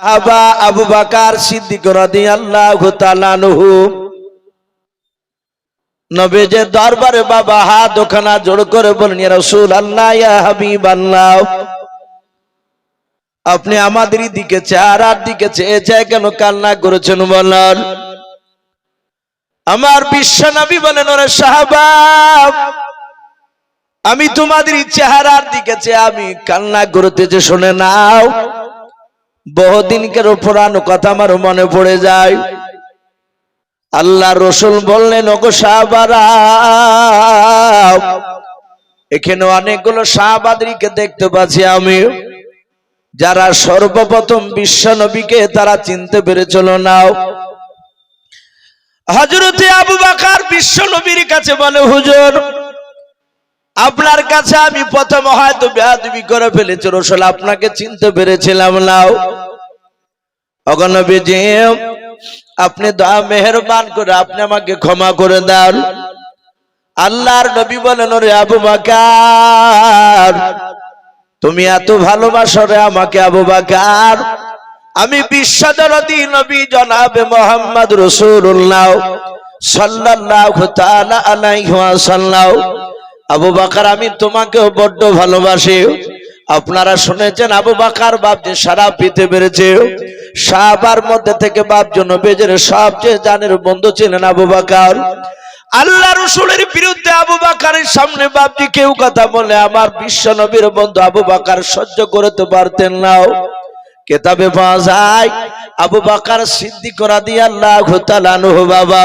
সাহাবা আবু বকর সিদ্দিক রাদিয়াল্লাহু তাআলা আনহু নবীজির দরবারে বাবা হাত দুখানা জোড় করে বলেন, ইয়া রাসূলুল্লাহ, ইয়া হাবিবাল্লাহ, আপনি আমাদের দিকে চেহারার দিকে চেয়ে চেয়ে কেন কান্না করেছেন বলেন? আমার বিশ্ব নবী বলেন, ওরে সাহাবা, আমি তোমাদের চেহারার দিকে চেয়ে আমি কান্না করতেছি, শুনে নাও। বহুদিনকার পুরানো কথা আমার মনে পড়ে যায়। আল্লাহ রসুল বললেন, ওগো সাহাবারা, এখানে অনেকগুলো সাহাবাদেরকে দেখতে পাচ্ছি আমি, যারা সর্বপ্রথম বিশ্ব নবীকে তারা চিনতে পেরেছিল। নাও হযরতে আবু বকর বিশ্ব নবীর কাছে বলে, হুজুর, আপনার কাছে আমি প্রথম হয়তো বেয়াদবি করে ফেলেছি, রাসূল আপনাকে চিনতে পেরেছিলাম। নাও ওগো নবীজি, আপনি দয়া মেহেরবান করে আপনি আমাকে ক্ষমা করে দেন। আল্লাহর নবী বলেন, ওরে আবু বকর, তুমি এত ভালোবাসো রে আমাকে আবু বকর, আমি বিশ্বদরদী নবী জনাবে মুহাম্মদ রাসূলুল্লাহ সাল্লাল্লাহু তাআলা আলাইহি ওয়াসাল্লাম, আবু বকর, আমি তোমাকেও বড্ড ভালোবাসি। আপনারা শুনেছেন আবু বকর বাপজি সারা পেতে পেরেছে, সাহাবার মধ্যে থেকে বাপজি নবীর সবচেয়ে জানের বন্ধু ছিলেন আবু বকর। আল্লাহ রাসূলের বিরুদ্ধে আবু বকরের সামনে বাপজি কেউ কথা বলে আমার বিশ্ব নবীর বন্ধু আবু বকর সহ্য করতে পারতেন না। কিতাবে পাওয়া যায় আবু বকর সিদ্দিক রাদিয়াল্লাহু তাআলা আনহু বাবা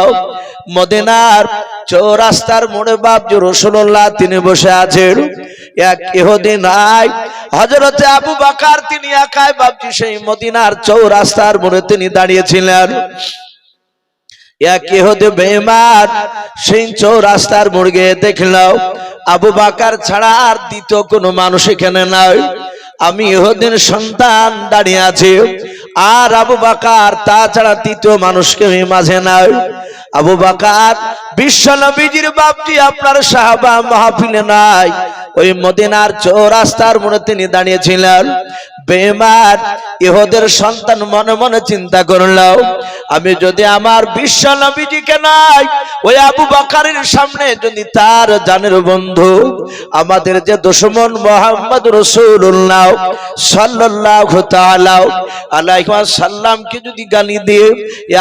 মদিনার চৌরাস্তার মোড়ে বাপজি রাসূলুল্লাহ তিনি বসে আছেন। এক ইহুদি নাই, হযরতে আবু বকর তিনি একাই বাপজি সেই মদিনার চৌরাস্তার মোড়ে তিনি দাঁড়িয়েছিলেন। এক ইহুদি বেঈমান সেই চৌরাস্তার মোড়ে গিয়ে দেখলো আবু বকর ছাড়া আর দ্বিতীয় কোনো মানুষ এখানে নাই। আমি ইহুদির সন্তান দাঁড়িয়ে আছি, আর আবু বকর তাছাড়া তৃতীয় মানুষকে মাঝে নাই। আবু বকর বিশ্ব নবীজির বাপজি আপনার সাহাবা মাহফিলে নাই, ওই মদিনার চৌরাস্তার মোড়ে তিনি দাঁড়িয়েছিলেন। বেঈমান ইহুদের সন্তান মনে মনে চিন্তা করলো, আমি যদি আমার বিশ্ব নবীজিকে নাই ওই আবু বকরের সামনে যদি তার জানের বন্ধু আমাদের যে দুশমন মুহাম্মদ রাসূলুল্লাহ সাল্লাল্লাহু তাআলা আলাইহি ওয়াসাল্লামকে যদি গালি দিয়ে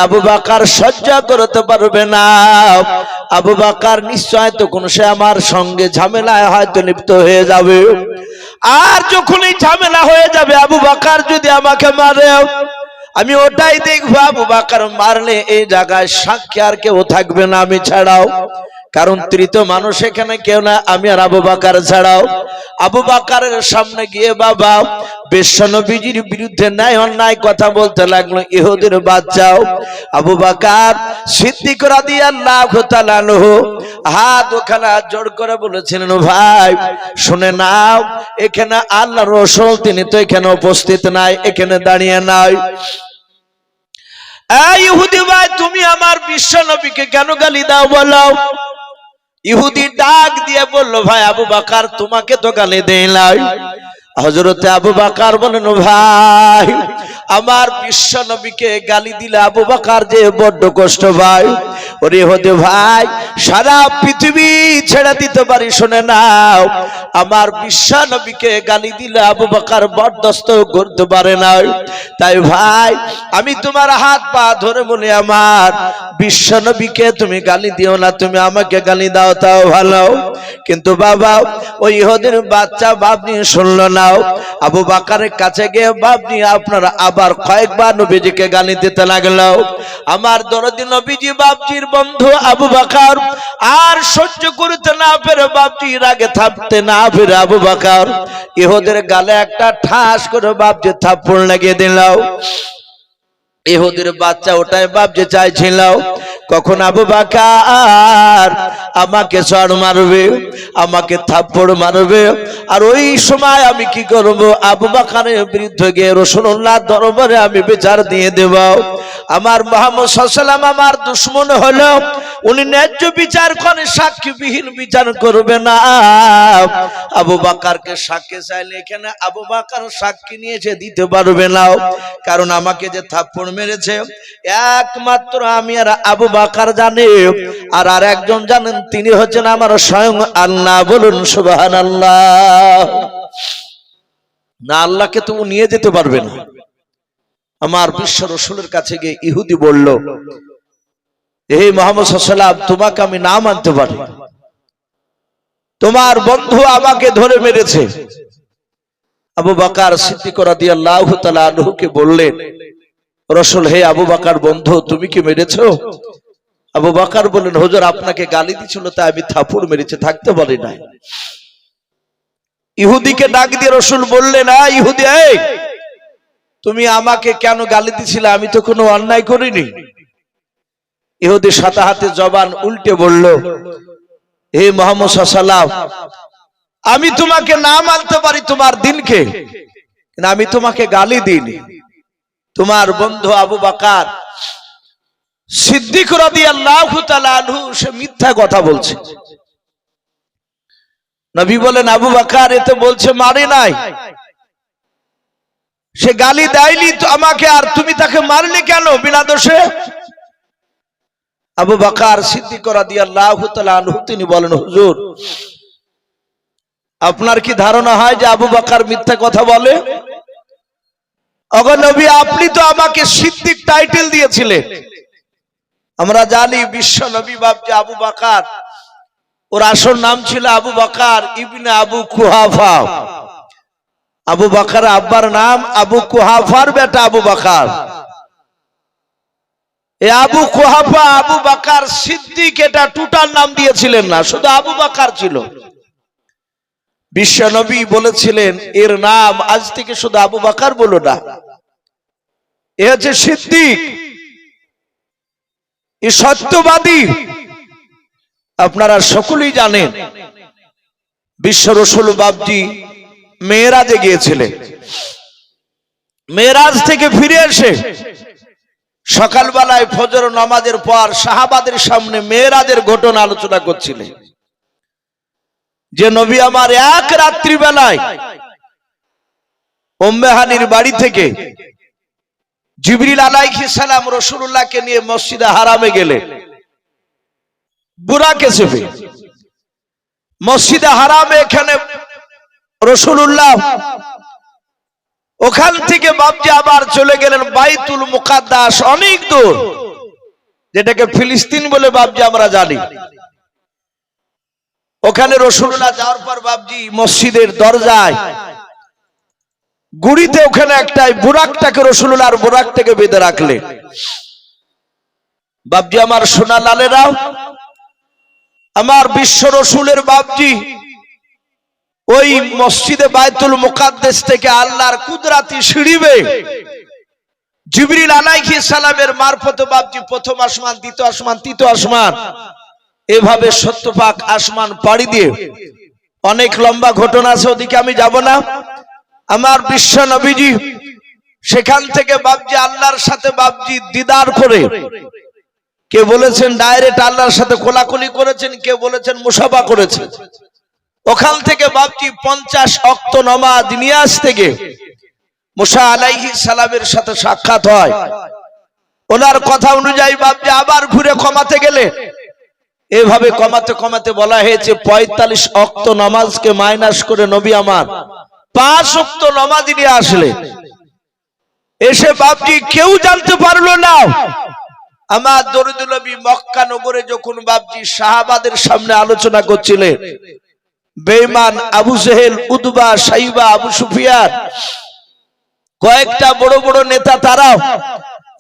আবু বকর সহ্য করতে পারবে না, আবু বকর নিশ্চয় তো কোন সে আমার সঙ্গে ঝামেলায় হয়তো লিপ্ত হয়ে যাবে। আর যখন এই ঝামেলা হয়ে যাবে আবু বকর যদি আমাকে মারে, আমি ওটাই দেখবো আবু বকর মারলে এই জায়গায় সাক্ষী আর কেউ থাকবে না আমি ছাড়াও, কারণ তৃতীয় মানুষ এখানে কেউ না আমি আর আবু বকর ছাড়াও। আবু বকরের সামনে গিয়ে বাবা বিশ্ব নবীজির বিরুদ্ধে ন্যায় অন্যায় কথা বলতে লাগলো ইহুদির বাচ্চাও। আবু বকর সিদ্দিক রাদিয়াল্লাহু তাআলা আনহু হাত ওখানে জোড় করে বলেছিলেন, ভাই শুনে নাও, এখানে আল্লাহর রাসূল তিনি তো এখানে উপস্থিত নাই, এখানে দাঁড়িয়ে নাই। এই ইহুদি ভাই, তুমি আমার বিশ্ব নবীকে কেন গালি দাও বলো? ইহুদি ডাক দিয়ে বলল, ভাই আবু বকর তোমাকে তো গালি দেই নাই। হযরতে আবু বকর বলেন, ভাই আমার বিশ্ব নবীকে গালি দিলে আবু বকর যে বড্ড কষ্ট ভাই। ওরে ইহুদি ভাই, সারা পৃথিবী ছেড়ে দিতে পারি, শুনে নাও, আমার বিশ্ব নবীকে গালি দিলে আবু বকর বরদাস্ত করতে পারে না। তাই ভাই আমি তোমার হাত পা ধরে বলি, আমার বিশ্ব নবীকে তুমি গালি দিও না, তুমি আমাকে গালি দাও তাও ভালো। কিন্তু বাবা ওই ইহুদির বাচ্চা বাপনি শুনলো না, আবু বকরের কাছে গিয়ে বাপনি আপনারা আবার কয়েকবার নবীজিকে গালি দিতে লাগলো। আমার দরদি নবীজি বাপজির বন্ধু আবু বকর আর সহ্য করতে না পেরে বাপজির আগে থাকতে না পেরে আবু বকর ইহুদের গালে একটা ঠাস করে বাপজি থাপ্পড় লাগিয়ে দিল। ইহুদির বাচ্চা ওটাই বাপ যে চাইছিল কখন আবু বকর আমাকে চড় মারবে, আমাকে থাপ্পড় মারবে, আর ওই সময় আমি কি করব? আবু বকরের বিরুদ্ধে গিয়ে রাসূলুল্লাহর দরবারে আমি বিচার দিয়ে দেব। আমার মুহাম্মদ সাল্লাল্লাহু আলাইহি ওয়াসাল্লাম আমার দুশমন হলো, উনি ন্যায্য বিচার করে সাক্ষীবিহীন বিচার করবে না। আবু বকরকে সাক্ষী চাইলে এখানে আবু বকর সাক্ষী নিয়ে এসে দিতে পারবে না, কারণ আমাকে যে থাপ্পড় মেরেছে একমাত্র আমি আর আবু বকর জানে, আর আরেকজন জানেন, তিনি হচ্ছেন আমার স্বয়ং আল্লাহ। বলুন সুবহানাল্লাহ। না, আল্লাহকে তো নিয়ে যেতে পারবে না। আমার বিশ্ব রাসূলের কাছে গিয়ে ইহুদি বলল, হে মুহাম্মদ সাল্লাল্লাহু আলাইহি ওয়াসাল্লাম, তোমাকে আমি না মানতে পারি, তোমার বন্ধু আমাকে ধরে মেরেছে। আবু বকর সিদ্দিক রাদিয়াল্লাহু তাআলা আনহুকে বললেন, রাসূল, হে আবু বকর বন্ধু, তুমি কি মেরেছো? আবু বকর বললেন, হুজুর আপনাকে গালি দিছিল তাই আমি থাপ্পড় মেরেছি, থাকতে পারি না। ইহুদিকে ডাক দিয়ে রাসূল বললেন, ইহুদি, এই তুমি আমাকে কেন গালি দিছিলে? আমি তো কোনো অন্যায় করিনি। ইহুদি সাথে হাতে জবান উল্টে বলল, হে মুহাম্মদ সাল্লাল্লাহু আলাইহি ওয়াসাল্লাম, আমি তোমাকে না মানতে পারি তোমার দিনকে, কিন্তু আমি তোমাকে গালি দিইনি। তোমার বন্ধু আবু বকর সিদ্দিক রাদিয়াল্লাহু তাআলা আনহু সে মিথ্যা কথা বলছে। নবী বলেন, আবু বকর এতে বলছে মারে নাই, সে গালি দেয়নি তো আমাকে, আর তুমি তাকে মারলে কেন বিনা দোষে? আবু বকর সিদ্দিক রাদিয়াল্লাহু তাআলা আনহু তিনি বলেন, হুজুর আপনার কি ধারণা হয় যে আবু বকর মিথ্যা কথা বলে? ওগো নবী, আপনি তো আমাকে সিদ্দিক টাইটেল দিয়েছিলেন। আমরা জানি বিশ্ব নবী বাপ যে আবু বকর, ওর আসল নাম ছিল আবু বকর ইবনে আবু কুহাফা। আবু বকর আব্বার নাম, আবু কুহাফার বেটা আবু বকর। এই আবু কুহাফা আবু বকর সিদ্দিক এটা টোটাল নাম দিয়েছিলেন না, শুধু আবু বকর ছিল। বিশ্ব নবী বলেছিলেন এর নাম আজ থেকে শুধু আবু বকর বলো না, এ হচ্ছে সিদ্দিক, এ সত্যবাদী। আপনারা সকলেই জানেন বিশ্ব রাসূল বাপজি মেরাজে গিয়েছিলেন। মেরাজ থেকে ফিরে এসে সকালবেলায় ফজর নামাজের পর সাহাবাদের সামনে মেরাজের ঘটনা আলোচনা করছিলেন, যে নবী আমার এক রাত্রি বেলায় উম্মে হানির বাড়ি থেকে জিবরিল আলাইহিস সালাম রাসূলুল্লাহকে নিয়ে মসজিদে হারামে গেলেন। বুরাকে চেপে মসজিদে হারামে এখানে রাসূলুল্লাহ, ওখান থেকে বাপজি আবার চলে গেলেন বাইতুল মুকাদ্দাস, অনেক দূর, যেটাকে ফিলিস্তিন বলে বাপজি আমরা জানি। ওখানে রাসূলুল্লাহ যাওয়ার পর বাপজি মসজিদের দরজায় গুড়িতে ওখানে একটাই বুরাকটাকে রাসূলুল্লাহর বুরাক থেকে বেঁধে রাখলেন। বাপজি আমার সোনা লালেরাও, আমার বিশ্ব রাসূলের বাপজি ওই মসজিদে বাইতুল মুকাদ্দাস থেকে আল্লাহর কুদরতি সিঁড়ি বেয়ে জিবরিল আলাইহিস সালামের মারফতে বাপজি প্রথম আসমান, দ্বিতীয় আসমান, তৃতীয় আসমান, এভাবে 70 পাক আসমান পাড়ি দিয়ে, অনেক লম্বা ঘটনা আছে, ওদিকে আমি যাব না। আমার বিশ্ব নবীজি সেখান থেকে বাপজি আল্লাহর সাথে বাপজি দিদার করে, কে বলেছেন ডাইরেক্ট আল্লাহর সাথে কোলাকুলি করেছেন, কে বলেছেন মুসাফা করেছেন। ওখান থেকে বাপজি 50 ওয়াক্ত নামাজ নিয়ে আসতে গিয়ে মুসা আলাইহিস সালামের সাথে সাক্ষাৎ হয়। ওনার কথা অনুযায়ী বাপজি আবার ঘুরে কমাতে গেলে, এভাবে কমাতে কমাতে বলা হয়েছে 45 ওয়াক্ত নামাজকে মাইনাস করে নবী আমার 5 ওয়াক্ত নামাজ নিয়ে আসলে, এসে বাপজি কেউ জানতে পারলো না। আমার দরুদুল নবী মক্কা নগরে যখন বাপজি সাহাবাদের সামনে আলোচনা করছিলেন, বেঈমান আবু জেহেল, উতবা, সাইবা, আবু সুফিয়ান, কয়েকটা বড় বড় নেতা, তারাও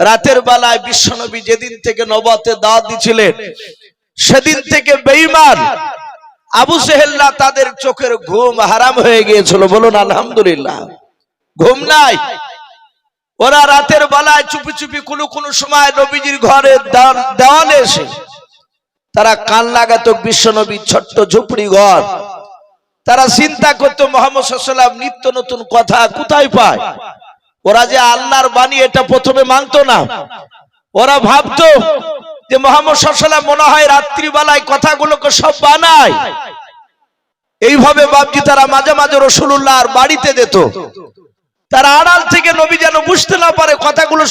রাতের বেলায় বিশ্বনবী যেদিন থেকে নবুয়তের দাওয়াত দিছিলেন, সেদিন থেকে বেঈমান আবু জেহেলরা তাদের চোখের ঘুম হারাম হয়ে গিয়েছিল। বলুন আলহামদুলিল্লাহ। ঘুম নাই, ওরা রাতের বেলায় চুপি চুপি কোনো সময় নবীজির ঘরে দেওয়ালে এসে তারা কান লাগাতো। বিশ্ব নবীর ছোট্ট ঝুপড়ি ঘর, তারা চিন্তা করতো মুহাম্মদ সাল্লাল্লাহু আলাইহি ওয়াসাল্লাম নিত্য নতুন কথা কোথায় পায়। ওরা যে আল্লাহর বাণী এটা প্রথমে মানতো না। ওরা ভাবতো যে মুহাম্মদ সাল্লাল্লাহু আলাইহি ওয়াসাল্লাম মনে হয় রাত্রিবেলায় কথাগুলোকে সব বানায়। এইভাবে বাপজি তারা মাঝে মাঝে রাসূলুল্লাহর বাড়িতে যেত। তারা আড়াল থেকে নবী যেন বুঝতে না পারে কথাগুলো